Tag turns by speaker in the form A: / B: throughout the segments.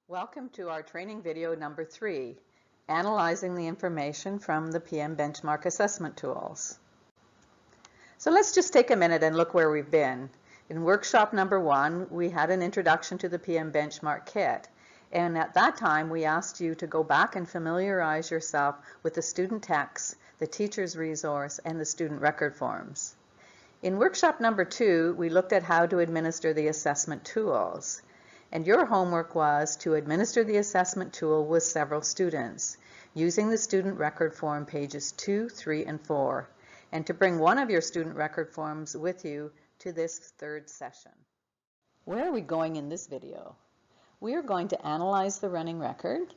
A: Welcome to our training video number 3, Analyzing the Information from the PM Benchmark Assessment Tools. So let's just take a minute and look where we've been. In workshop number 1, we had an introduction to the PM Benchmark kit. And at that time, we asked you to go back and familiarize yourself with the student text, the teacher's resource, and the student record forms. In workshop number 2, we looked at how to administer the assessment tools. And your homework was to administer the assessment tool with several students using the student record form pages 2, 3, and 4, and to bring one of your student record forms with you to this third session. Where are we going in this video? We are going to analyze the running record,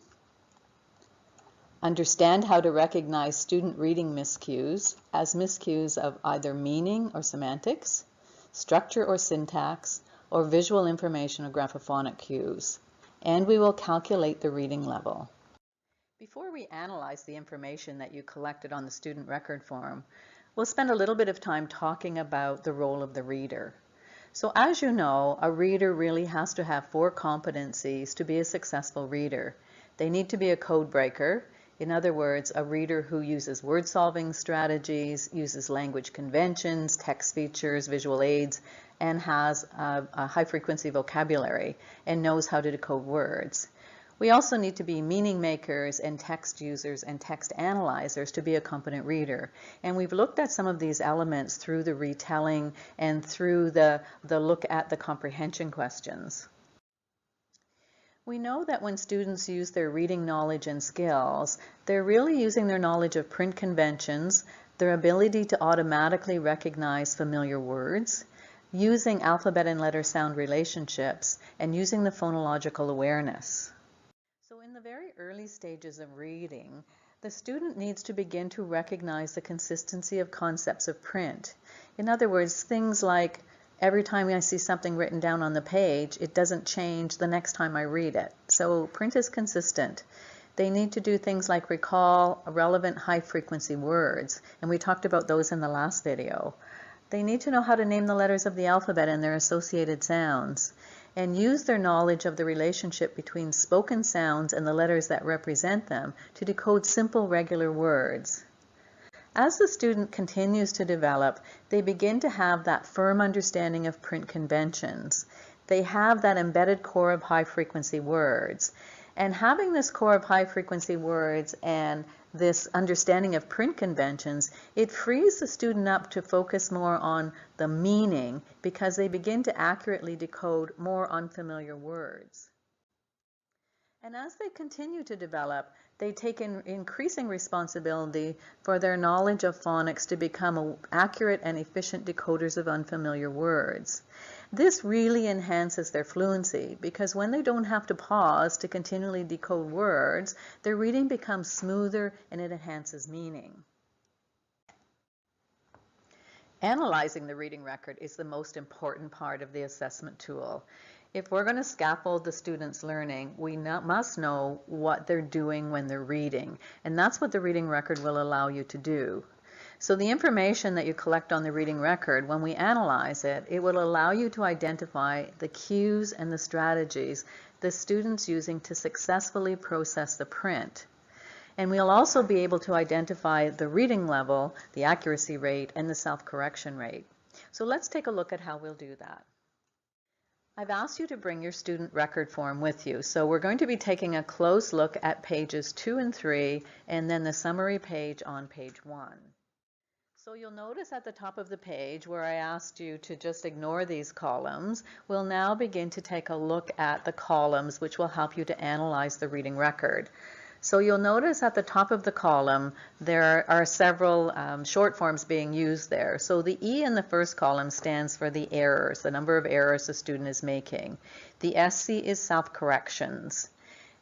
A: understand how to recognize student reading miscues as miscues of either meaning or semantics, structure or syntax, or visual information or graphophonic cues, and we will calculate the reading level. Before we analyze the information that you collected on the student record form, we'll spend a little bit of time talking about the role of the reader. So as you know, a reader really has to have 4 competencies to be a successful reader. They need to be a code breaker. In other words, a reader who uses word-solving strategies, uses language conventions, text features, visual aids, and has a high-frequency vocabulary and knows how to decode words. We also need to be meaning makers and text users and text analyzers to be a competent reader. And we've looked at some of these elements through the retelling and through the look at the comprehension questions. We know that when students use their reading knowledge and skills, they're really using their knowledge of print conventions, their ability to automatically recognize familiar words, using alphabet and letter sound relationships, and using the phonological awareness. So in the very early stages of reading, the student needs to begin to recognize the consistency of concepts of print. In other words, things like every time I see something written down on the page, it doesn't change the next time I read it. So print is consistent. They need to do things like recall relevant high-frequency words, and we talked about those in the last video. They need to know how to name the letters of the alphabet and their associated sounds, and use their knowledge of the relationship between spoken sounds and the letters that represent them to decode simple regular words. As the student continues to develop, they begin to have that firm understanding of print conventions. They have that embedded core of high-frequency words. And having this core of high-frequency words and this understanding of print conventions, it frees the student up to focus more on the meaning because they begin to accurately decode more unfamiliar words. And as they continue to develop, they take increasing responsibility for their knowledge of phonics to become accurate and efficient decoders of unfamiliar words. This really enhances their fluency because when they don't have to pause to continually decode words, their reading becomes smoother and it enhances meaning. Analyzing the reading record is the most important part of the assessment tool. If we're going to scaffold the students' learning, we must know what they're doing when they're reading, and that's what the reading record will allow you to do. So the information that you collect on the reading record, when we analyze it, it will allow you to identify the cues and the strategies the student's using to successfully process the print. And we'll also be able to identify the reading level, the accuracy rate, and the self-correction rate. So let's take a look at how we'll do that. I've asked you to bring your student record form with you. So we're going to be taking a close look at pages 2 and 3, and then the summary page on page 1. So you'll notice at the top of the page where I asked you to just ignore these columns, we'll now begin to take a look at the columns which will help you to analyze the reading record. So you'll notice at the top of the column there are several short forms being used there. So the E in the first column stands for the errors, the number of errors the student is making. The SC is self-corrections.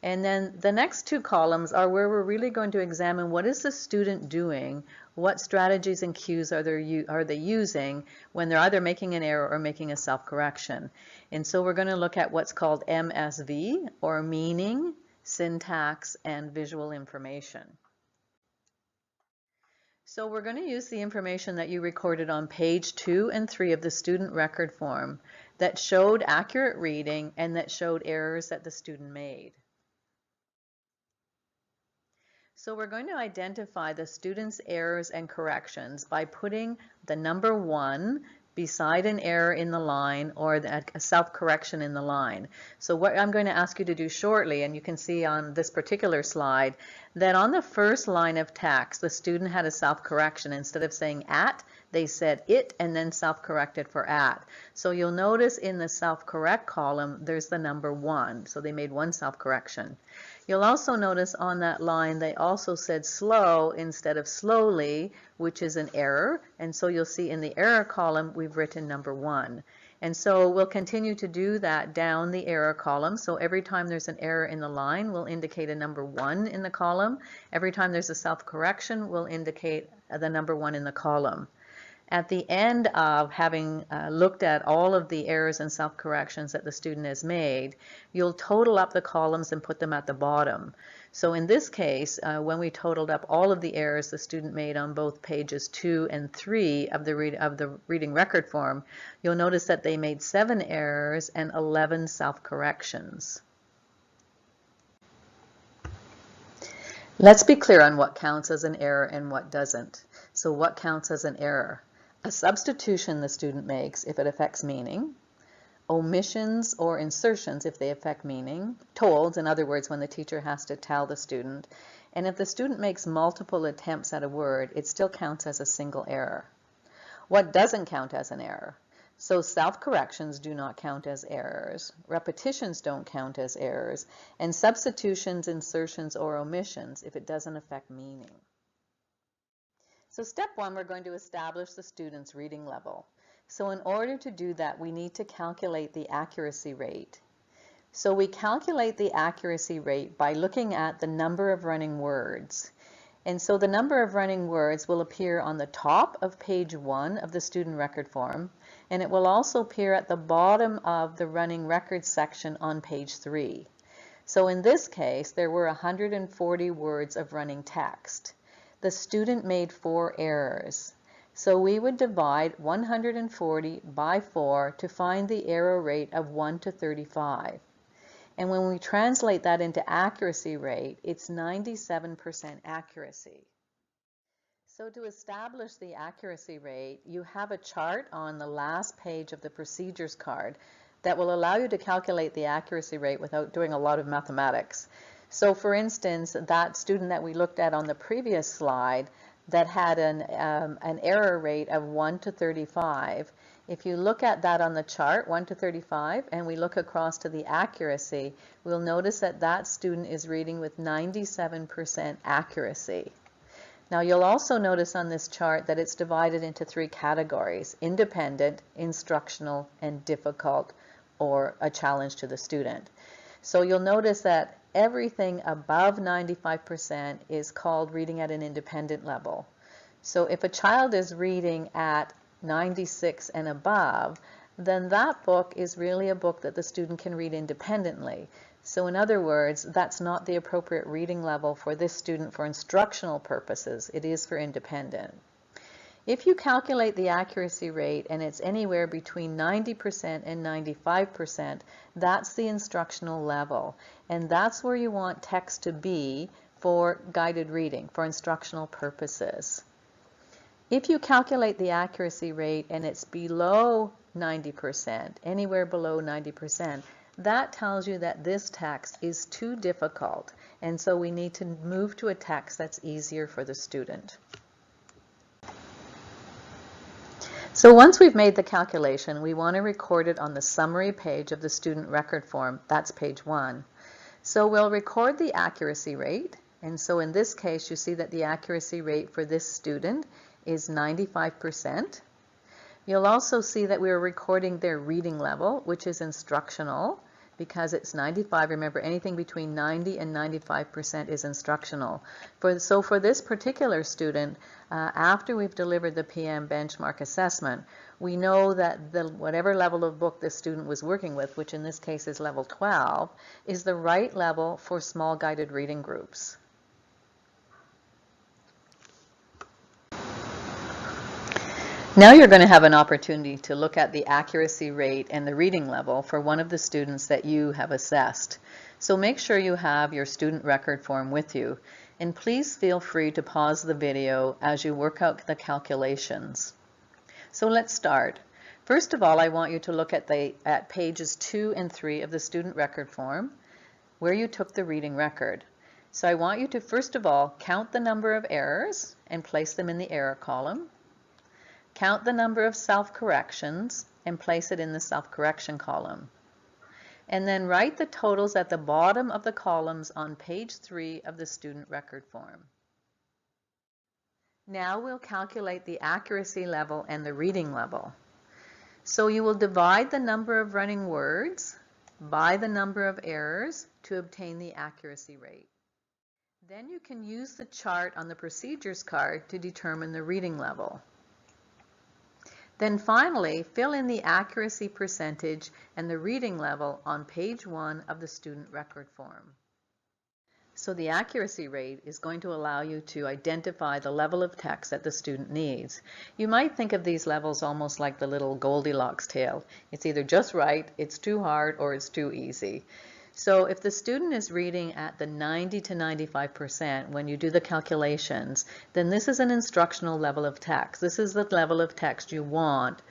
A: And then the next 2 columns are where we're really going to examine what is the student doing, what strategies and cues are they using when they're either making an error or making a self-correction. And so we're going to look at what's called MSV, or meaning, syntax, and visual information. So we're going to use the information that you recorded on page 2 and 3 of the student record form. that showed accurate reading and that showed errors that the student made. So we're going to identify the student's errors and corrections by putting the number 1 beside an error in the line or a self-correction in the line. So what I'm going to ask you to do shortly, and you can see on this particular slide, that on the first line of text, the student had a self-correction. Instead of saying at, they said it and then self-corrected for at. So you'll notice in the self-correct column, there's the number 1. So they made one self-correction. You'll also notice on that line they also said slow instead of slowly, which is an error. And so you'll see in the error column we've written number 1. And so we'll continue to do that down the error column. So every time there's an error in the line, we'll indicate a number 1 in the column. Every time there's a self-correction, we'll indicate the number 1 in the column. At the end of having looked at all of the errors and self-corrections that the student has made, you'll total up the columns and put them at the bottom. So in this case, when we totaled up all of the errors the student made on both pages 2 and 3 of the reading record form, you'll notice that they made 7 errors and 11 self-corrections. Let's be clear on what counts as an error and what doesn't. So what counts as an error? A substitution the student makes if it affects meaning, omissions or insertions if they affect meaning, tolds, in other words, when the teacher has to tell the student, and if the student makes multiple attempts at a word, it still counts as a single error. What doesn't count as an error? So self-corrections do not count as errors, repetitions don't count as errors, and substitutions, insertions, or omissions if it doesn't affect meaning. So step 1, we're going to establish the student's reading level. So in order to do that, we need to calculate the accuracy rate. So we calculate the accuracy rate by looking at the number of running words. And so the number of running words will appear on the top of page 1 of the student record form, and it will also appear at the bottom of the running records section on page 3. So in this case, there were 140 words of running text. The student made 4 errors. So we would divide 140 by 4 to find the error rate of 1 to 35. And when we translate that into accuracy rate, it's 97% accuracy. So to establish the accuracy rate, you have a chart on the last page of the procedures card that will allow you to calculate the accuracy rate without doing a lot of mathematics. So for instance, that student that we looked at on the previous slide that had an error rate of 1 to 35, if you look at that on the chart, 1 to 35, and we look across to the accuracy, we'll notice that that student is reading with 97% accuracy. Now you'll also notice on this chart that it's divided into 3 categories: independent, instructional, and difficult, or a challenge to the student. So you'll notice that everything above 95% is called reading at an independent level. So if a child is reading at 96 and above, then that book is really a book that the student can read independently. So in other words, that's not the appropriate reading level for this student for instructional purposes. It is for independent. If you calculate the accuracy rate and it's anywhere between 90% and 95%, that's the instructional level. And that's where you want text to be for guided reading, for instructional purposes. If you calculate the accuracy rate and it's below 90%, anywhere below 90%, that tells you that this text is too difficult. And so we need to move to a text that's easier for the student. So once we've made the calculation, we want to record it on the summary page of the student record form. That's page 1. So we'll record the accuracy rate. And so in this case, you see that the accuracy rate for this student is 95%. You'll also see that we're recording their reading level, which is instructional, because it's 95. Remember, anything between 90 and 95% is instructional. So for this particular student, after we've delivered the PM benchmark assessment, we know that whatever level of book this student was working with, which in this case is level 12, is the right level for small guided reading groups. Now you're going to have an opportunity to look at the accuracy rate and the reading level for one of the students that you have assessed. So make sure you have your student record form with you, and please feel free to pause the video as you work out the calculations. So let's start. First of all, I want you to look at pages 2 and 3 of the student record form where you took the reading record. So I want you to first of all count the number of errors and place them in the error column. Count the number of self-corrections and place it in the self-correction column. And then write the totals at the bottom of the columns on page 3 of the student record form. Now we'll calculate the accuracy level and the reading level. So you will divide the number of running words by the number of errors to obtain the accuracy rate. Then you can use the chart on the procedures card to determine the reading level. Then finally, fill in the accuracy percentage and the reading level on page 1 of the student record form. So the accuracy rate is going to allow you to identify the level of text that the student needs. You might think of these levels almost like the little Goldilocks tale. It's either just right, it's too hard, or it's too easy. So if the student is reading at the 90 to 95% when you do the calculations, then this is an instructional level of text. This is the level of text you want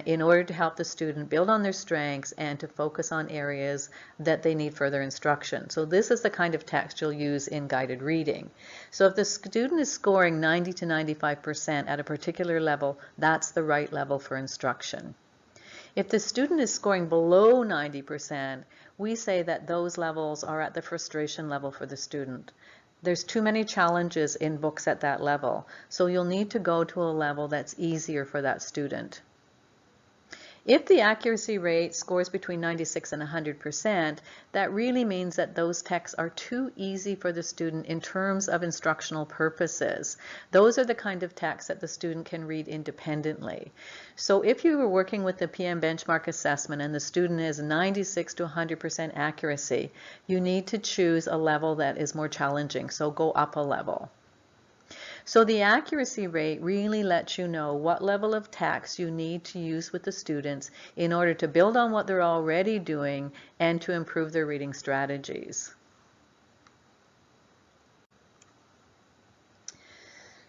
A: in order to help the student build on their strengths and to focus on areas that they need further instruction. So this is the kind of text you'll use in guided reading. So if the student is scoring 90 to 95% at a particular level, that's the right level for instruction. If the student is scoring below 90%, we say that those levels are at the frustration level for the student. There's too many challenges in books at that level, so you'll need to go to a level that's easier for that student. If the accuracy rate scores between 96 and 100%, that really means that those texts are too easy for the student in terms of instructional purposes. Those are the kind of texts that the student can read independently. So if you were working with the PM benchmark assessment and the student is 96 to 100% accuracy, you need to choose a level that is more challenging, so go up a level. So the accuracy rate really lets you know what level of text you need to use with the students in order to build on what they're already doing and to improve their reading strategies.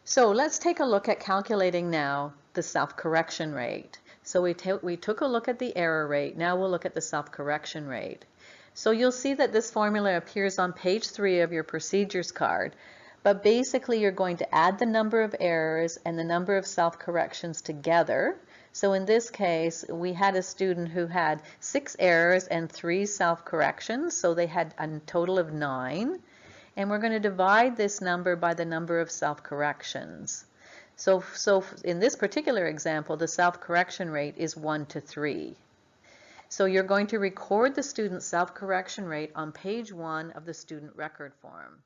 A: So let's take a look at calculating now the self-correction rate. So we took a look at the error rate. Now we'll look at the self-correction rate. So you'll see that this formula appears on page 3 of your procedures card. But basically you're going to add the number of errors and the number of self-corrections together. So in this case, we had a student who had 6 errors and 3 self-corrections, so they had a total of 9. And we're going to divide this number by the number of self-corrections. So in this particular example, the self-correction rate is 1 to 3. So you're going to record the student's self-correction rate on page 1 of the student record form.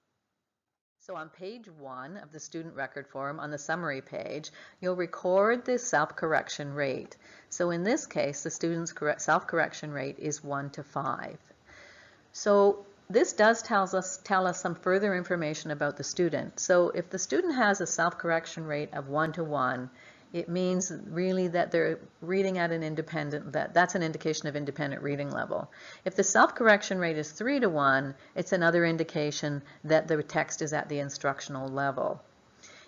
A: So on page 1 of the student record form, on the summary page, you'll record the self-correction rate. So in this case, the student's self-correction rate is 1 to 5. So this does tell us some further information about the student. So if the student has a self-correction rate of 1 to 1, it means really that they're reading at an independent, that's an indication of independent reading level. If the self-correction rate is 3 to 1, it's another indication that the text is at the instructional level.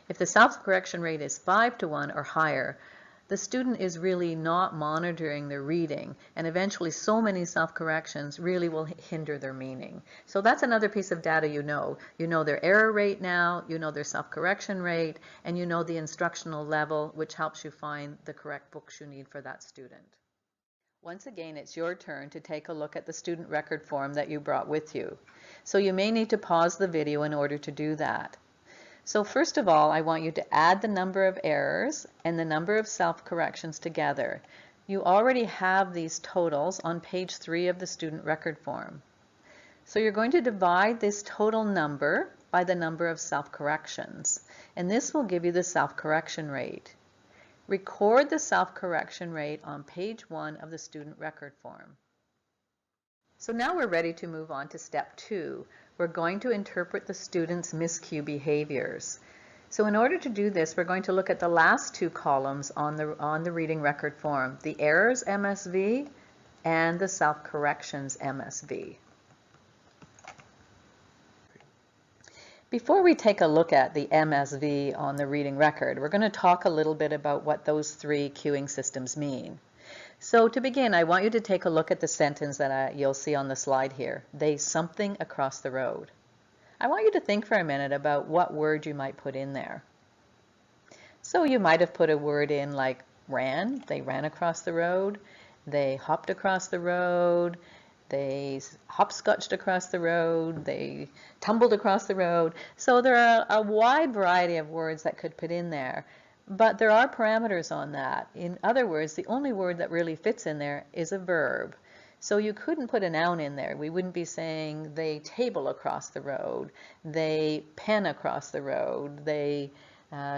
A: If the self-correction rate is 5 to 1 or higher, the student is really not monitoring their reading, and eventually so many self-corrections really will hinder their meaning. So that's another piece of data you know. You know their error rate now, you know their self-correction rate, and you know the instructional level, which helps you find the correct books you need for that student. Once again, it's your turn to take a look at the student record form that you brought with you. So you may need to pause the video in order to do that. So first of all, I want you to add the number of errors and the number of self-corrections together. You already have these totals on page 3 of the student record form. So you're going to divide this total number by the number of self-corrections, and this will give you the self-correction rate. Record the self-correction rate on page 1 of the student record form. So now we're ready to move on to step 2. We're going to interpret the student's miscue behaviors. So in order to do this, we're going to look at the last two columns on the reading record form, the errors MSV and the self-corrections MSV. Before we take a look at the MSV on the reading record, we're going to talk a little bit about what those three cueing systems mean. So to begin, I want you to take a look at the sentence that you'll see on the slide here. They something across the road. I want you to think for a minute about what word you might put in there. So you might have put a word in like ran. They ran across the road. They hopped across the road. They hopscotched across the road. They tumbled across the road. So there are a wide variety of words that could put in there. But there are parameters on that. In other words, the only word that really fits in there is a verb. So you couldn't put a noun in there. We wouldn't be saying they table across the road, they pen across the road, they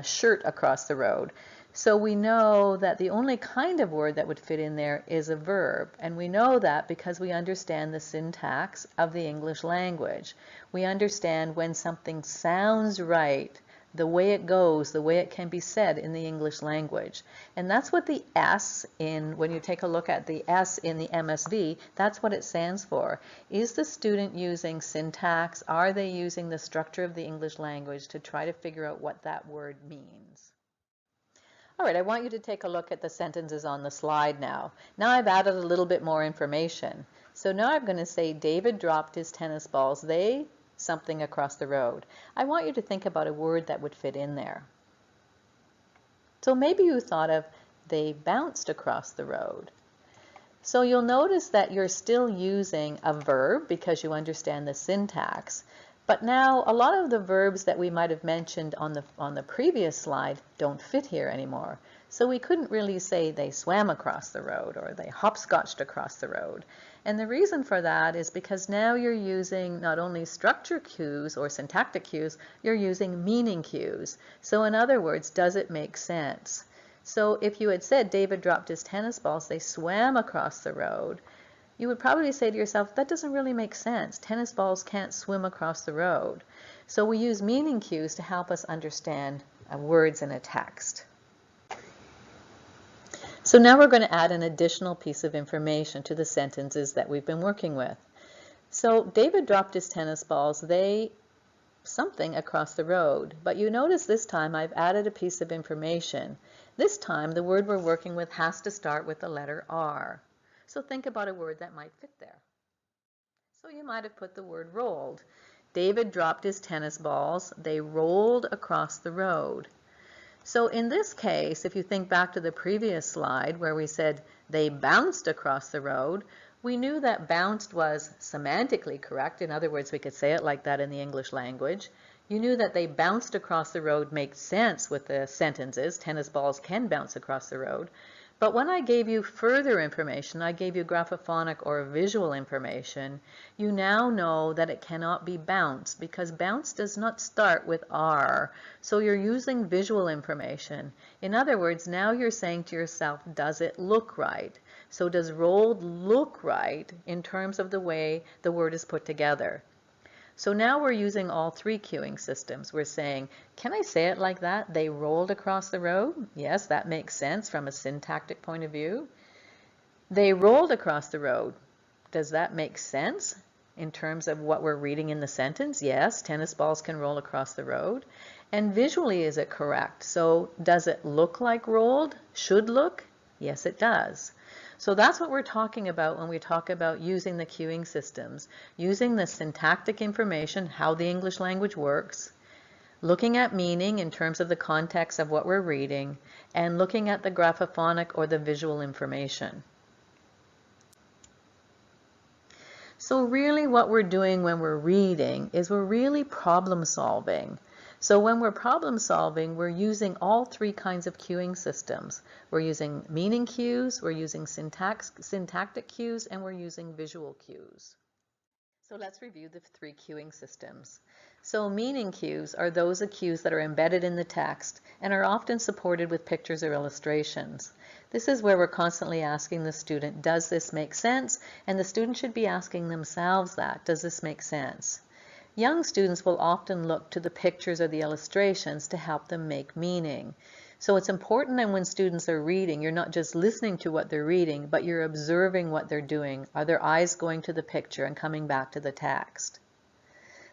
A: shirt across the road. So we know that the only kind of word that would fit in there is a verb. And we know that because we understand the syntax of the English language. We understand when something sounds right, the way it goes, the way it can be said in the English language. And that's what the S when you take a look at the S in the MSV, that's what it stands for. Is the student using syntax? Are they using the structure of the English language to try to figure out what that word means? All right, I want you to take a look at the sentences on the slide now. Now I've added a little bit more information. So now I'm going to say David dropped his tennis balls. They something across the road. I want you to think about a word that would fit in there. So maybe you thought of they bounced across the road. So you'll notice that you're still using a verb because you understand the syntax. But now a lot of the verbs that we might have mentioned on the previous slide don't fit here anymore. So we couldn't really say they swam across the road or they hopscotched across the road. And the reason for that is because now you're using not only structure cues or syntactic cues, you're using meaning cues. So in other words, does it make sense? So if you had said David dropped his tennis balls, they swam across the road, you would probably say to yourself, that doesn't really make sense. Tennis balls can't swim across the road. So we use meaning cues to help us understand words in a text. So now we're going to add an additional piece of information to the sentences that we've been working with. So David dropped his tennis balls, they something across the road. But you notice this time I've added a piece of information. This time the word we're working with has to start with the letter R. So think about a word that might fit there. So you might have put the word rolled. David dropped his tennis balls, they rolled across the road. So in this case, if you think back to the previous slide where we said they bounced across the road, we knew that bounced was semantically correct. In other words, we could say it like that in the English language. You knew that they bounced across the road makes sense with the sentences. Tennis balls can bounce across the road. But when I gave you further information, I gave you graphophonic or visual information, you now know that it cannot be bounced because bounce does not start with R. So you're using visual information. In other words, now you're saying to yourself, does it look right? So does rolled look right in terms of the way the word is put together? So now we're using all three cueing systems. We're saying, can I say it like that? They rolled across the road? Yes, that makes sense from a syntactic point of view. They rolled across the road. Does that make sense in terms of what we're reading in the sentence? Yes, tennis balls can roll across the road. And visually, is it correct? So does it look like rolled? Should look? Yes, it does. So that's what we're talking about when we talk about using the cueing systems, using the syntactic information, how the English language works, looking at meaning in terms of the context of what we're reading, and looking at the graphophonic or the visual information. So really what we're doing when we're reading is we're really problem solving. So when we're problem solving, we're using all three kinds of cueing systems. We're using meaning cues, we're using syntactic cues, and we're using visual cues. So let's review the three cueing systems. So meaning cues are those cues that are embedded in the text and are often supported with pictures or illustrations. This is where we're constantly asking the student, does this make sense? And the student should be asking themselves that, does this make sense? young students will often look to the pictures or the illustrations to help them make meaning. So it's important that when students are reading, you're not just listening to what they're reading, but you're observing what they're doing. Are their eyes going to the picture and coming back to the text?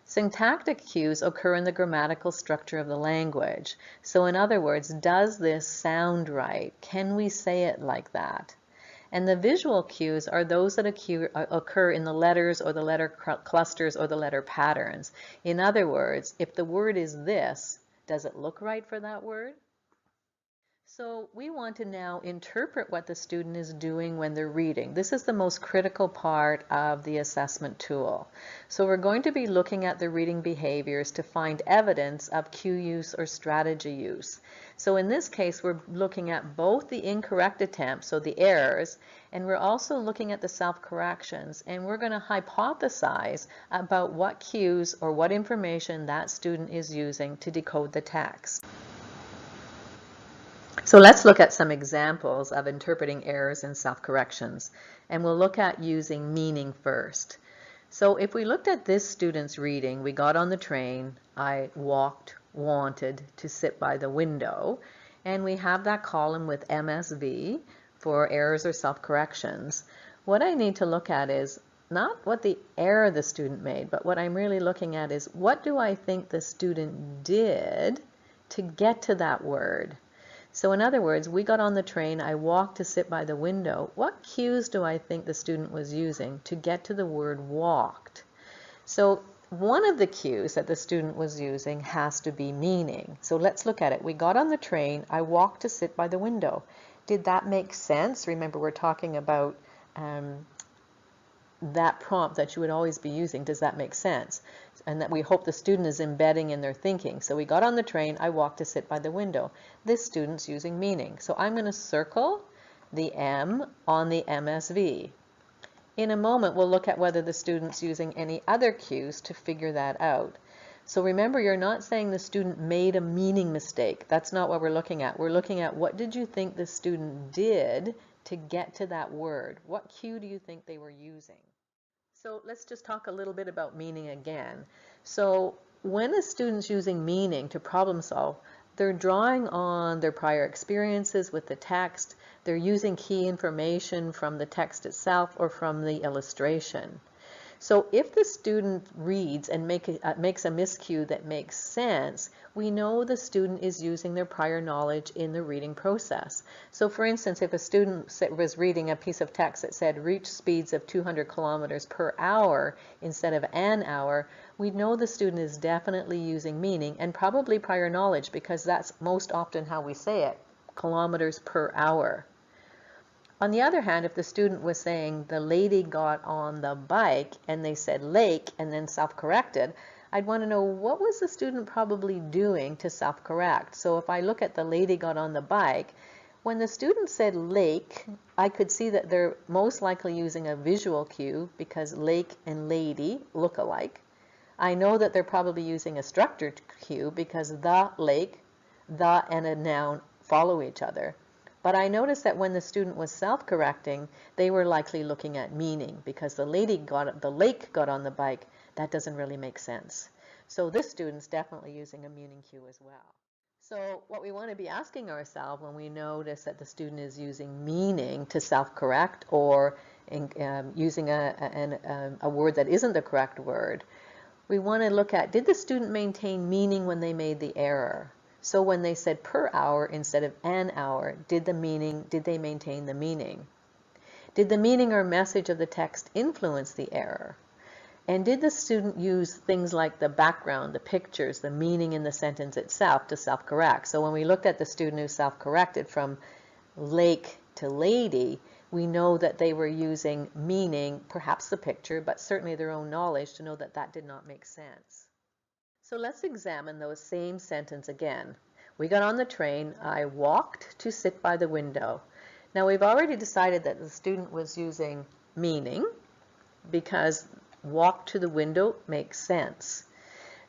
A: Syntactic cues occur in the grammatical structure of the language. So in other words, does this sound right? Can we say it like that? And the visual cues are those that occur in the letters or the letter clusters or the letter patterns. In other words, if the word is this, does it look right for that word? So we want to now interpret what the student is doing when they're reading. This is the most critical part of the assessment tool. So we're going to be looking at the reading behaviors to find evidence of cue use or strategy use. So in this case, we're looking at both the incorrect attempts, so the errors, and we're also looking at the self-corrections, and we're going to hypothesize about what cues or what information that student is using to decode the text. So let's look at some examples of interpreting errors and self-corrections, and we'll look at using meaning first. So if we looked at this student's reading, we got on the train, I wanted to sit by the window, and we have that column with MSV for errors or self-corrections. What I need to look at is not what the error the student made, but what I'm really looking at is what do I think the student did to get to that word? So in other words, we got on the train, I walked to sit by the window. What cues do I think the student was using to get to the word walked? So one of the cues that the student was using has to be meaning. So let's look at it. We got on the train, I walked to sit by the window. Did that make sense? Remember, we're talking about that prompt that you would always be using. Does that make sense? And that we hope the student is embedding in their thinking. So we got on the train, I walked to sit by the window. This student's using meaning. So I'm going to circle the M on the MSV. In a moment, we'll look at whether the student's using any other cues to figure that out. So remember, you're not saying the student made a meaning mistake. That's not what we're looking at. We're looking at what did you think the student did to get to that word? What cue do you think they were using? So let's just talk a little bit about meaning again. So when a student's using meaning to problem solve, they're drawing on their prior experiences with the text. They're using key information from the text itself or from the illustration. So if the student reads and makes a miscue that makes sense, we know the student is using their prior knowledge in the reading process. So for instance, if a student was reading a piece of text that said reach speeds of 200 kilometers per hour instead of an hour, we know the student is definitely using meaning and probably prior knowledge, because that's most often how we say it, kilometers per hour. On the other hand, if the student was saying the lady got on the bike and they said lake and then self-corrected, I'd want to know what was the student probably doing to self-correct. So if I look at the lady got on the bike, when the student said lake, I could see that they're most likely using a visual cue because lake and lady look alike. I know that they're probably using a structured cue because the lake, the and a noun follow each other. But I noticed that when the student was self-correcting, they were likely looking at meaning, because the lake got on the bike, that doesn't really make sense. So this student's definitely using a meaning cue as well. So what we want to be asking ourselves when we notice that the student is using meaning to self-correct or using a word that isn't the correct word, we want to look at, did the student maintain meaning when they made the error? So when they said per hour instead of an hour, did they maintain the meaning? Did the meaning or message of the text influence the error? And did the student use things like the background, the pictures, the meaning in the sentence itself to self-correct? So when we looked at the student who self-corrected from lake to lady, we know that they were using meaning, perhaps the picture, but certainly their own knowledge to know that that did not make sense. So let's examine those same sentence again. We got on the train, I walked to sit by the window. Now we've already decided that the student was using meaning because walk to the window makes sense.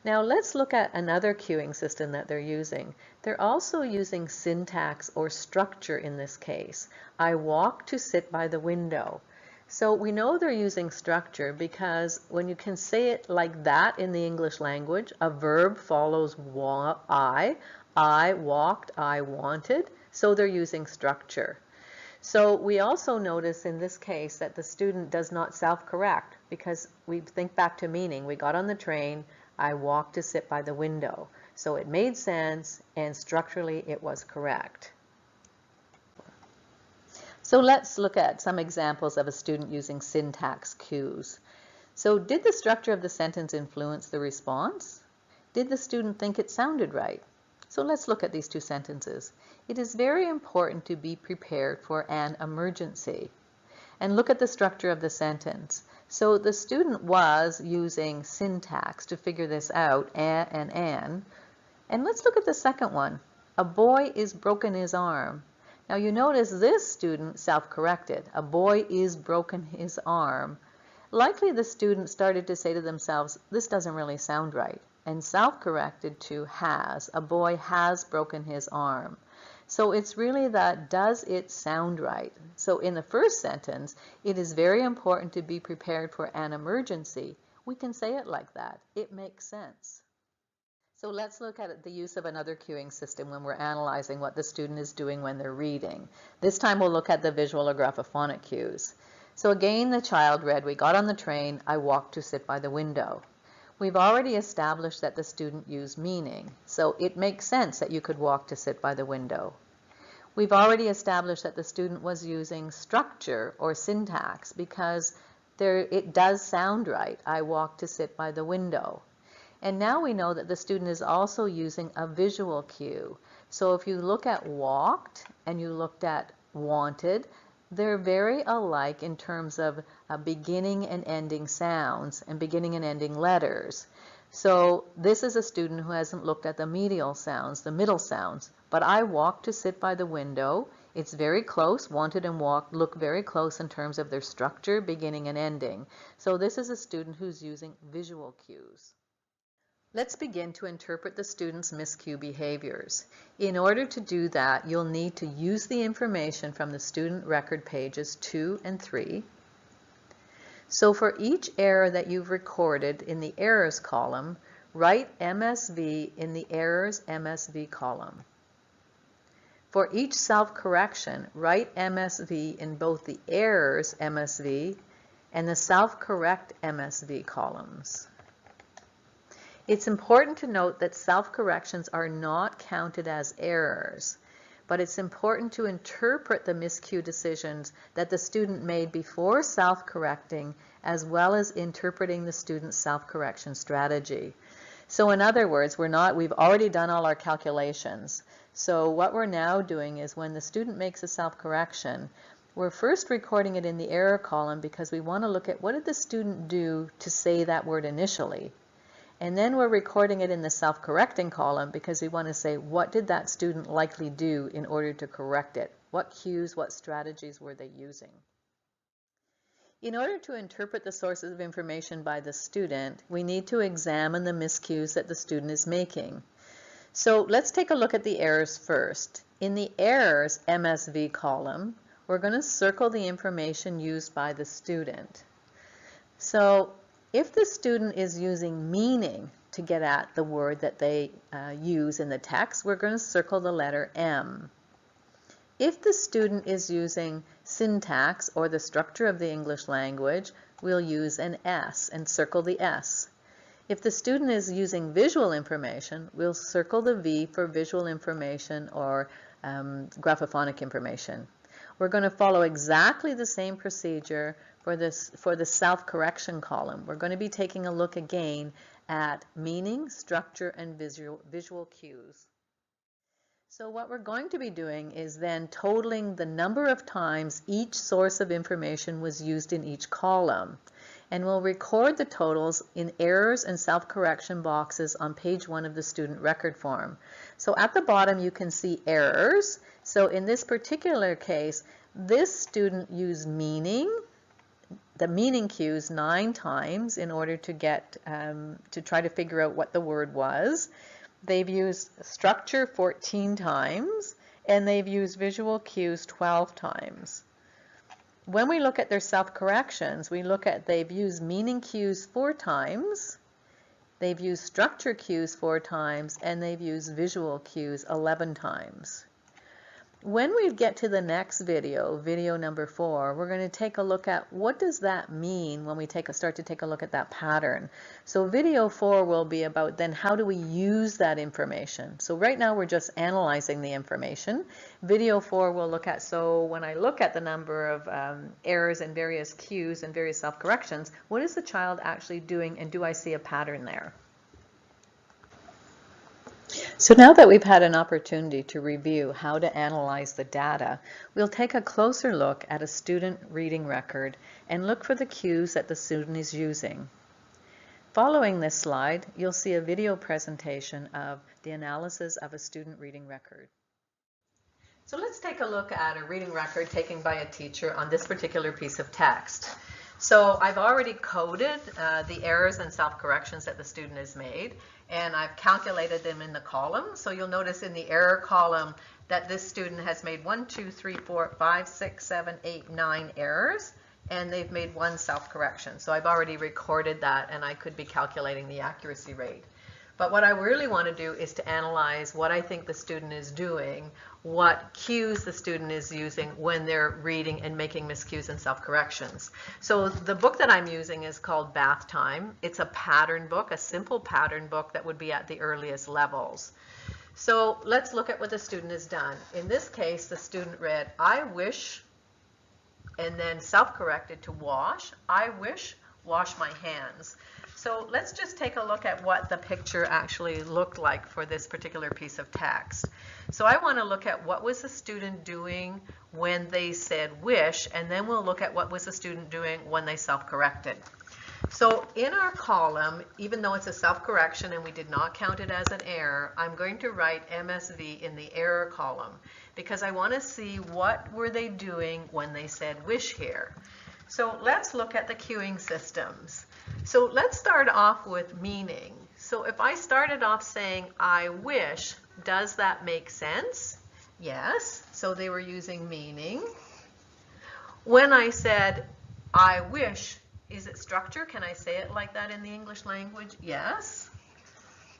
A: Now let's look at another cueing system that they're using. They're also using syntax or structure in this case. I walk to sit by the window. So we know they're using structure because when you can say it like that in the English language, a verb follows I walked, I wanted, so they're using structure. So we also notice in this case that the student does not self-correct because we think back to meaning. We got on the train, I walked to sit by the window. So it made sense and structurally it was correct. So let's look at some examples of a student using syntax cues. So did the structure of the sentence influence the response? Did the student think it sounded right? So let's look at these two sentences. It is very important to be prepared for an emergency. And look at the structure of the sentence. So the student was using syntax to figure this out, a and an. And let's look at the second one. A boy is broken his arm. Now you notice this student self-corrected. A boy is broken his arm. Likely the student started to say to themselves, this doesn't really sound right, and self-corrected to has. A boy has broken his arm. So it's really that does it sound right? So in the first sentence, it is very important to be prepared for an emergency. We can say it like that. It makes sense. So let's look at the use of another cueing system when we're analyzing what the student is doing when they're reading. This time we'll look at the visual or graphophonic cues. So again, the child read, we got on the train, I walked to sit by the window. We've already established that the student used meaning, so it makes sense that you could walk to sit by the window. We've already established that the student was using structure or syntax because it does sound right, I walked to sit by the window. And now we know that the student is also using a visual cue. So if you look at walked and you looked at wanted, they're very alike in terms of beginning and ending sounds and beginning and ending letters. So this is a student who hasn't looked at the medial sounds, the middle sounds. But I walked to sit by the window. It's very close. Wanted and walked look very close in terms of their structure, beginning and ending. So this is a student who's using visual cues. Let's begin to interpret the student's miscue behaviors. In order to do that, you'll need to use the information from the student record pages 2 and 3. So for each error that you've recorded in the errors column, write MSV in the errors MSV column. For each self-correction, write MSV in both the errors MSV and the self-correct MSV columns. It's important to note that self-corrections are not counted as errors, but it's important to interpret the miscue decisions that the student made before self-correcting, as well as interpreting the student's self-correction strategy. So in other words, we've already done all our calculations. So what we're now doing is when the student makes a self-correction, we're first recording it in the error column because we want to look at what did the student do to say that word initially. And then we're recording it in the self-correcting column because we want to say what did that student likely do in order to correct it? What cues, what strategies were they using? In order to interpret the sources of information by the student, we need to examine the miscues that the student is making. So let's take a look at the errors first. In the errors MSV column, we're going to circle the information used by the student. So if the student is using meaning to get at the word that they use in the text, we're going to circle the letter M. If the student is using syntax or the structure of the English language, we'll use an S and circle the S. If the student is using visual information, we'll circle the V for visual information or graphophonic information. We're going to follow exactly the same procedure for the self-correction column. We're going to be taking a look again at meaning, structure, and visual cues. So what we're going to be doing is then totaling the number of times each source of information was used in each column. And we'll record the totals in errors and self-correction boxes on page 1 of the student record form. So at the bottom you can see errors. So in this particular case, this student used meaning, the meaning cues 9 times in order to get to try to figure out what the word was. They've used structure 14 times, and they've used visual cues 12 times. when we look at their self-corrections, we look at they've used meaning cues 4 times, they've used structure cues 4 times, and they've used visual cues 11 times. When we get to the next video, video number 4, we're going to take a look at what does that mean when we start to take a look at that pattern. So video 4 will be about then how do we use that information. So right now we're just analyzing the information. Video 4 will look at, so when I look at the number of errors and various cues and various self-corrections, what is the child actually doing, and do I see a pattern there? So now that we've had an opportunity to review how to analyze the data, we'll take a closer look at a student reading record and look for the cues that the student is using. Following this slide, you'll see a video presentation of the analysis of a student reading record. So let's take a look at a reading record taken by a teacher on this particular piece of text. So I've already coded the errors and self-corrections that the student has made, and I've calculated them in the column. So you'll notice in the error column that this student has made 1, 2, 3, 4, 5, 6, 7, 8, 9 errors, and they've made 1 self-correction. So I've already recorded that, and I could be calculating the accuracy rate. But what I really want to do is to analyze what I think the student is doing, what cues the student is using when they're reading and making miscues and self-corrections. So the book that I'm using is called Bath Time. It's a pattern book, a simple pattern book that would be at the earliest levels. So let's look at what the student has done. In this case, the student read, I wish, and then self-corrected to wash. I wish, wash my hands. So let's just take a look at what the picture actually looked like for this particular piece of text. So I want to look at what was the student doing when they said wish, and then we'll look at what was the student doing when they self-corrected. So in our column, even though it's a self-correction and we did not count it as an error, I'm going to write MSV in the error column because I want to see what were they doing when they said wish here. So let's look at the cueing systems. So let's start off with meaning. So if I started off saying I wish, does that make sense? Yes. So they were using meaning. When I said I wish, is it structure? Can I say it like that in the English language? Yes.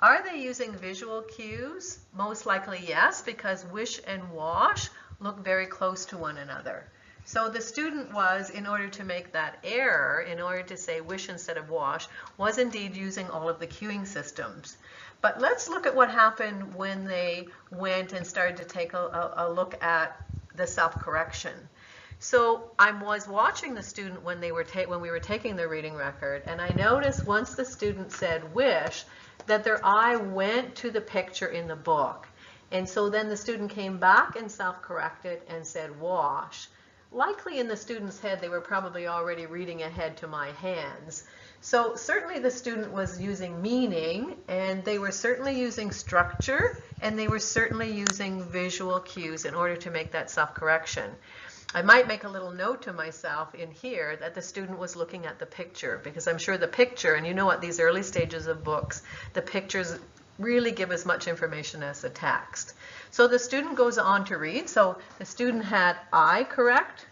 A: Are they using visual cues? Most likely yes, because wish and wash look very close to one another. So the student was, in order to make that error, in order to say wish instead of wash, was indeed using all of the cueing systems. But let's look at what happened when they went and started to take a look at the self-correction. So I was watching the student when we were taking the reading record, and I noticed once the student said wish, that their eye went to the picture in the book. And so then the student came back and self-corrected and said wash. Likely in the student's head, they were probably already reading ahead to my hands. So certainly the student was using meaning, and they were certainly using structure, and they were certainly using visual cues in order to make that self-correction. I might make a little note to myself in here that the student was looking at the picture, because I'm sure the picture, and you know at these early stages of books, the pictures really give as much information as the text. So the student goes on to read. So the student had I correct,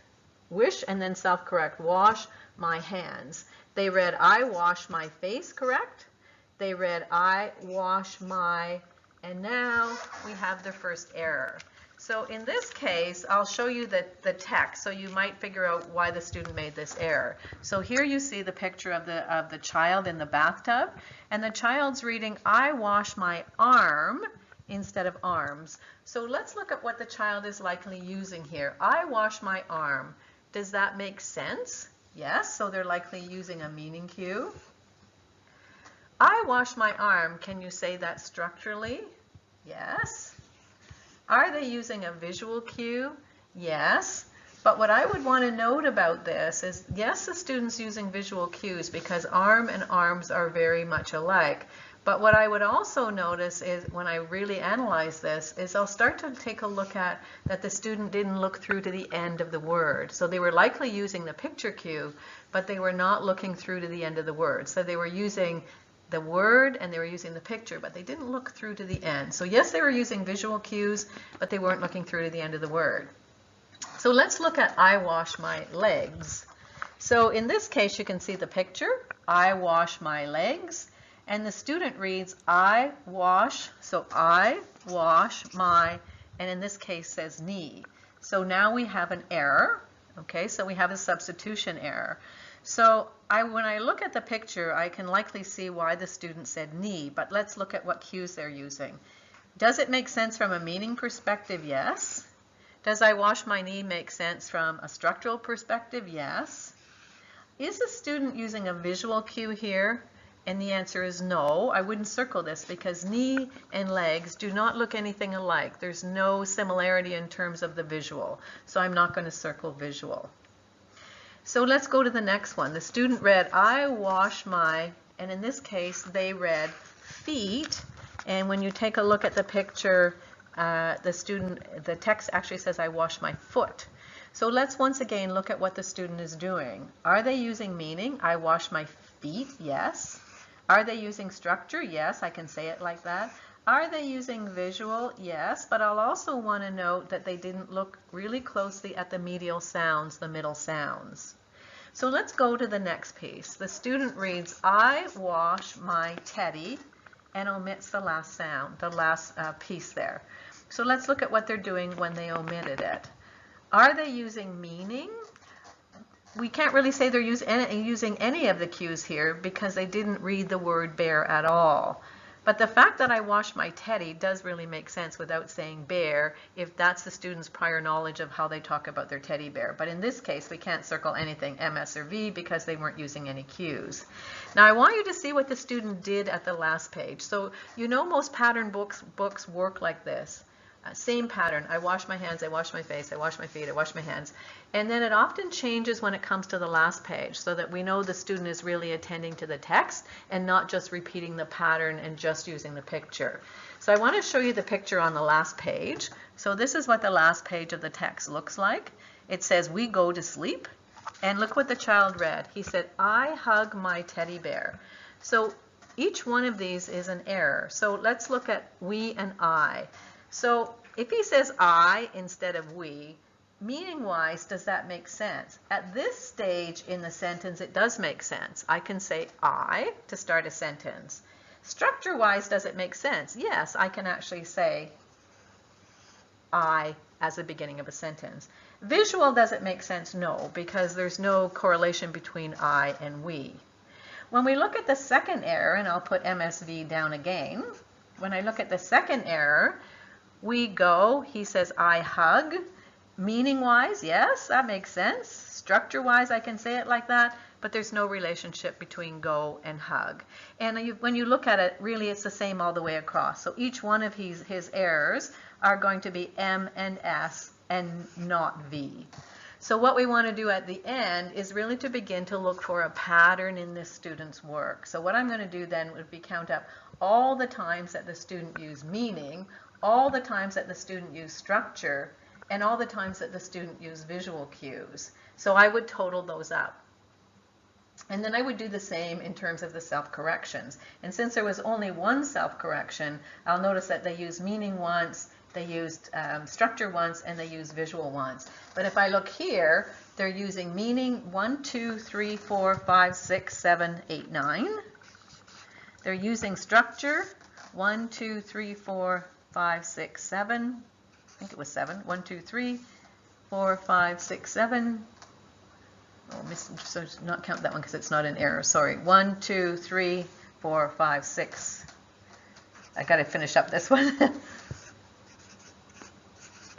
A: wish, and then self-correct, wash my hands. They read I wash my face correct. They read I wash my, and now we have the first error. So in this case, I'll show you the text, so you might figure out why the student made this error. So here you see the picture of the child in the bathtub, and the child's reading, I wash my arm instead of arms. So let's look at what the child is likely using here. I wash my arm. Does that make sense? Yes, so they're likely using a meaning cue. I wash my arm. Can you say that structurally? Yes. Are they using a visual cue? Yes. But what I would want to note about this is, yes, the student's using visual cues because arm and arms are very much alike. But what I would also notice is, when I really analyze this, is I'll start to take a look at that the student didn't look through to the end of the word. So they were likely using the picture cue, but they were not looking through to the end of the word. So they were using the word and they were using the picture, but they didn't look through to the end. So yes, they were using visual cues, but they weren't looking through to the end of the word. So let's look at I wash my legs. So in this case, you can see the picture, I wash my legs, and the student reads I wash, so I wash my, and in this case says knee. So now we have an error, okay, so we have a substitution error. So when I look at the picture, I can likely see why the student said knee, but let's look at what cues they're using. Does it make sense from a meaning perspective? Yes. Does I wash my knee make sense from a structural perspective? Yes. Is the student using a visual cue here? And the answer is no. I wouldn't circle this because knee and legs do not look anything alike. There's no similarity in terms of the visual. So I'm not going to circle visual. So let's go to the next one. The student read, I wash my, and in this case they read feet. And when you take a look at the picture, the text actually says, I wash my foot. So let's once again look at what the student is doing. Are they using meaning? I wash my feet? Yes. Are they using structure? Yes, I can say it like that. Are they using visual? Yes, but I'll also want to note that they didn't look really closely at the medial sounds, the middle sounds. So let's go to the next piece. The student reads, I wash my teddy, and omits the last sound, the last piece there. So let's look at what they're doing when they omitted it. Are they using meaning? We can't really say they're using any of the cues here because they didn't read the word bear at all. But the fact that I wash my teddy does really make sense without saying bear if that's the student's prior knowledge of how they talk about their teddy bear. But in this case, we can't circle anything MS or V because they weren't using any cues. Now I want you to see what the student did at the last page. So you know most pattern books work like this. Same pattern. I wash my hands, I wash my face, I wash my feet, I wash my hands. And then it often changes when it comes to the last page so that we know the student is really attending to the text and not just repeating the pattern and just using the picture. So I want to show you the picture on the last page. So this is what the last page of the text looks like. It says, we go to sleep. And look what the child read. He said, I hug my teddy bear. So each one of these is an error. So let's look at we and I. So if he says I instead of we, meaning-wise, does that make sense? At this stage in the sentence, it does make sense. I can say I to start a sentence. Structure-wise, does it make sense? Yes, I can actually say I as the beginning of a sentence. Visual, does it make sense? No, because there's no correlation between I and we. When we look at the second error, and I'll put MSV down again, when I look at the second error, we go, he says, I hug. Meaning-wise, yes, that makes sense. Structure-wise, I can say it like that, but there's no relationship between go and hug. And when you look at it, really it's the same all the way across. So each one of his errors are going to be M and S and not V. So what we want to do at the end is really to begin to look for a pattern in this student's work. So what I'm going to do then would be count up all the times that the student used meaning, all the times that the student used structure, and all the times that the student used visual cues. So I would total those up. And then I would do the same in terms of the self-corrections. And since there was only one self-correction, I'll notice that they used meaning once, they used structure once, and they used visual once. But if I look here, they're using meaning 1, 2, 3, 4, 5, 6, 7, 8, 9. They're using structure 1, 2, 3, 4, 5, 6, 7. I think it was 7. 1, 2, 3, 4, 5, 6, 7. Oh, so not count that one because it's not an error. Sorry. 1, 2, 3, 4, 5, 6. I got to finish up this one.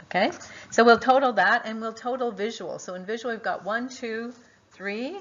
A: Okay. So we'll total that, and we'll total visual. So in visual, we've got 1, 2, 3.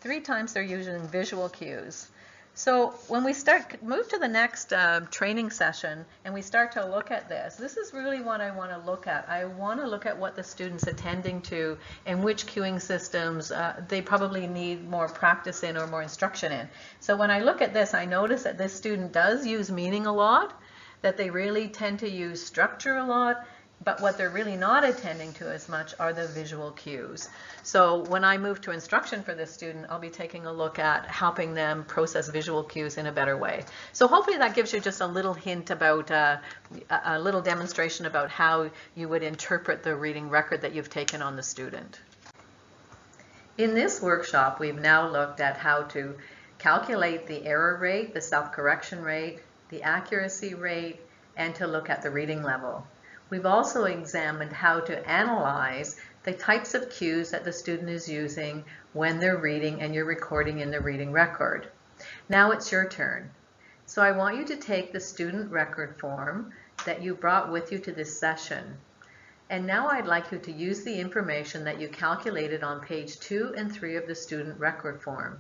A: 3 times they're using visual cues. So when we move to the next training session and we start to look at this is really what I want to look at. I want to look at what the student's attending to and which cueing systems they probably need more practice in or more instruction in. So when I look at this, I notice that this student does use meaning a lot, that they really tend to use structure a lot. But what they're really not attending to as much are the visual cues. So when I move to instruction for this student, I'll be taking a look at helping them process visual cues in a better way. So hopefully that gives you just a little hint about, a little demonstration about how you would interpret the reading record that you've taken on the student. In this workshop, we've now looked at how to calculate the error rate, the self-correction rate, the accuracy rate, and to look at the reading level. We've also examined how to analyze the types of cues that the student is using when they're reading and you're recording in the reading record. Now it's your turn. So I want you to take the student record form that you brought with you to this session. And now I'd like you to use the information that you calculated on page 2 and 3 of the student record form.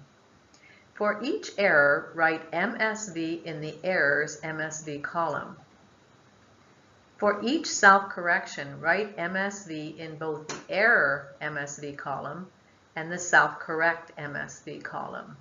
A: For each error, write MSV in the errors MSV column. For each self-correction, write MSV in both the error MSV column and the self-correct MSV column.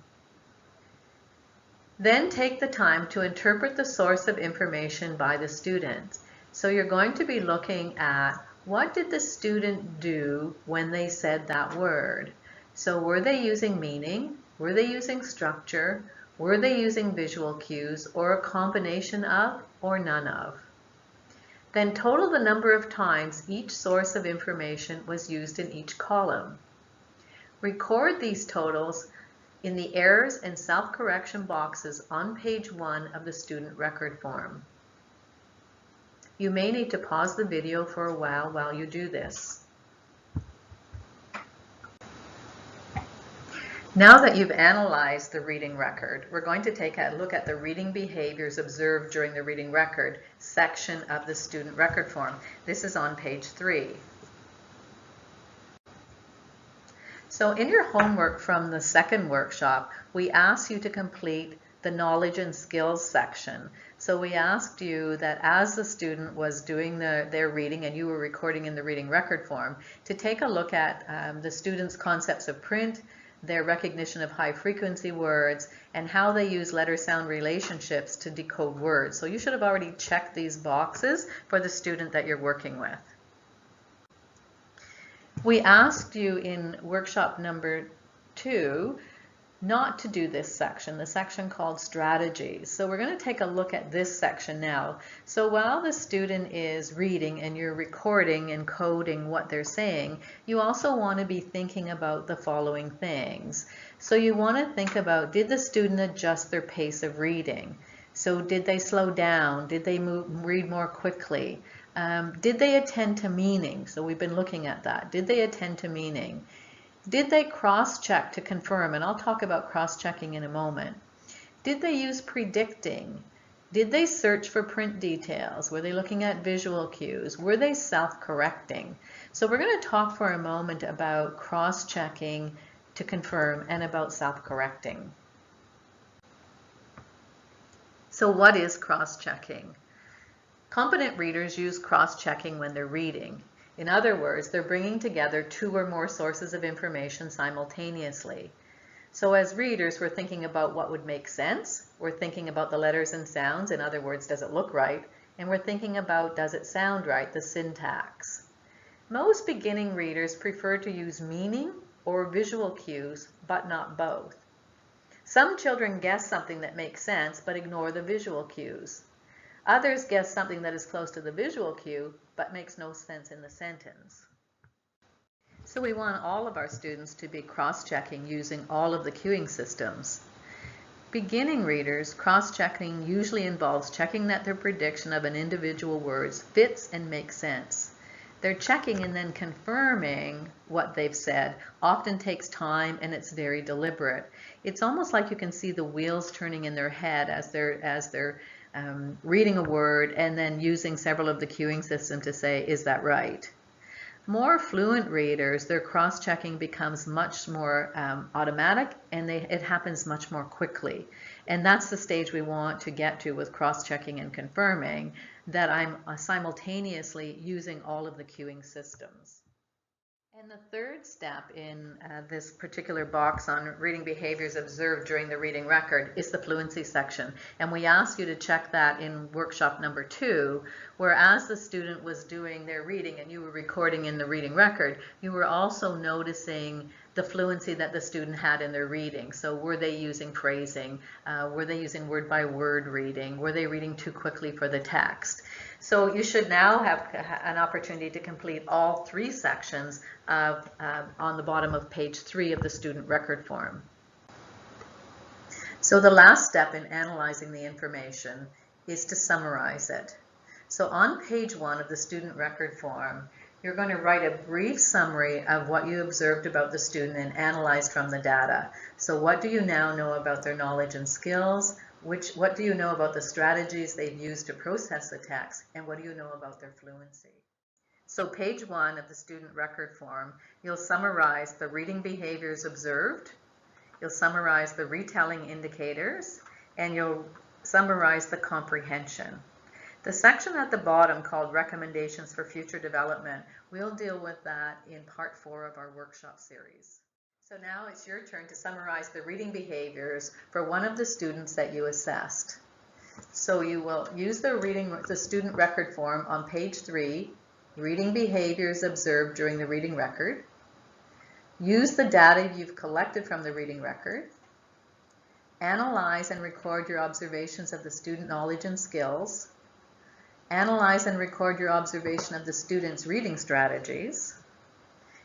A: Then take the time to interpret the source of information by the student. So you're going to be looking at what did the student do when they said that word. So were they using meaning? Were they using structure? Were they using visual cues, or a combination of, or none of? Then total the number of times each source of information was used in each column. Record these totals in the errors and self-correction boxes on page 1 of the student record form. You may need to pause the video for a while you do this. Now that you've analyzed the reading record, we're going to take a look at the reading behaviors observed during the reading record section of the student record form. This is on page 3. So in your homework from the second workshop, we asked you to complete the knowledge and skills section. So we asked you that as the student was doing their reading and you were recording in the reading record form, to take a look at the student's concepts of print, their recognition of high frequency words, and how they use letter-sound relationships to decode words. So you should have already checked these boxes for the student that you're working with. We asked you in workshop number 2 not to do this section, the section called strategies. So we're going to take a look at this section now. So while the student is reading and you're recording and coding what they're saying, you also want to be thinking about the following things. So you want to think about, did the student adjust their pace of reading? So did they slow down? Did they read more quickly? Did they attend to meaning? So we've been looking at that. Did they attend to meaning? Did they cross-check to confirm? And I'll talk about cross-checking in a moment. Did they use predicting? Did they search for print details? Were they looking at visual cues? Were they self-correcting? So we're going to talk for a moment about cross-checking to confirm and about self-correcting. So what is cross-checking? Competent readers use cross-checking when they're reading. In other words, they're bringing together 2 or more sources of information simultaneously. So as readers, we're thinking about what would make sense. We're thinking about the letters and sounds. In other words, does it look right? And we're thinking about, does it sound right, the syntax. Most beginning readers prefer to use meaning or visual cues, but not both. Some children guess something that makes sense, but ignore the visual cues. Others guess something that is close to the visual cue, but makes no sense in the sentence. So we want all of our students to be cross-checking using all of the cueing systems. Beginning readers, cross-checking usually involves checking that their prediction of an individual word fits and makes sense. Their checking and then confirming what they've said often takes time, and it's very deliberate. It's almost like you can see the wheels turning in their head as they're reading a word and then using several of the cueing systems to say, is that right? More fluent readers, their cross-checking becomes much more automatic, and it happens much more quickly. And that's the stage we want to get to with cross-checking and confirming, that I'm simultaneously using all of the cueing systems. And the third step in this particular box on reading behaviors observed during the reading record is the fluency section. And we asked you to check that in workshop number 2, where as the student was doing their reading and you were recording in the reading record, you were also noticing the fluency that the student had in their reading. So were they using phrasing? Were they using word-by-word reading? Were they reading too quickly for the text? So you should now have an opportunity to complete all 3 sections on the bottom of page 3 of the student record form. So the last step in analyzing the information is to summarize it. So on page 1 of the student record form, you're going to write a brief summary of what you observed about the student and analyzed from the data. So what do you now know about their knowledge and skills? What do you know about the strategies they've used to process the text? And what do you know about their fluency? So page 1 of the student record form, you'll summarize the reading behaviors observed, you'll summarize the retelling indicators, and you'll summarize the comprehension. The section at the bottom called Recommendations for Future Development, we'll deal with that in part 4 of our workshop series. So now it's your turn to summarize the reading behaviors for one of the students that you assessed. So you will use the student record form on page 3, reading behaviors observed during the reading record. Use the data you've collected from the reading record. Analyze and record your observations of the student knowledge and skills. Analyze and record your observation of the student's reading strategies.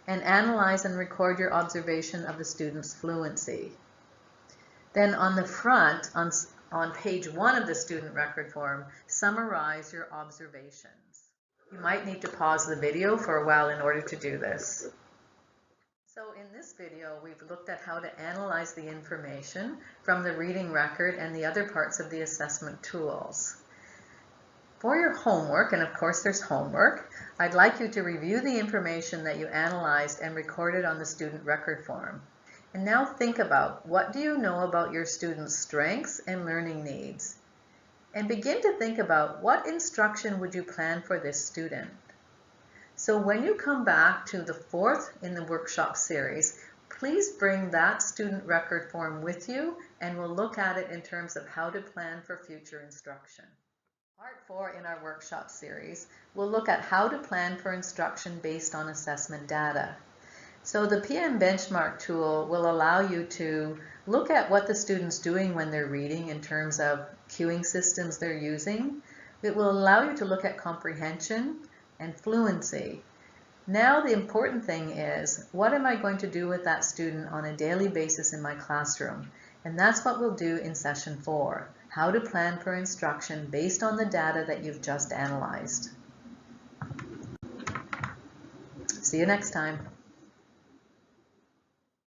A: And analyze and record your observation of the student's fluency. Then on the front, on page 1 of the student record form, summarize your observations. You might need to pause the video for a while in order to do this. So in this video, we've looked at how to analyze the information from the reading record and the other parts of the assessment tools. For your homework, and of course there's homework, I'd like you to review the information that you analyzed and recorded on the student record form. And now think about, what do you know about your student's strengths and learning needs? And begin to think about, what instruction would you plan for this student? So when you come back to the 4th in the workshop series, please bring that student record form with you, and we'll look at it in terms of how to plan for future instruction. Part 4 in our workshop series, we'll look at how to plan for instruction based on assessment data. So the PM Benchmark tool will allow you to look at what the student's doing when they're reading in terms of cueing systems they're using. It will allow you to look at comprehension and fluency. Now the important thing is, what am I going to do with that student on a daily basis in my classroom? And that's what we'll do in session 4. How to plan for instruction based on the data that you've just analyzed. See you next time.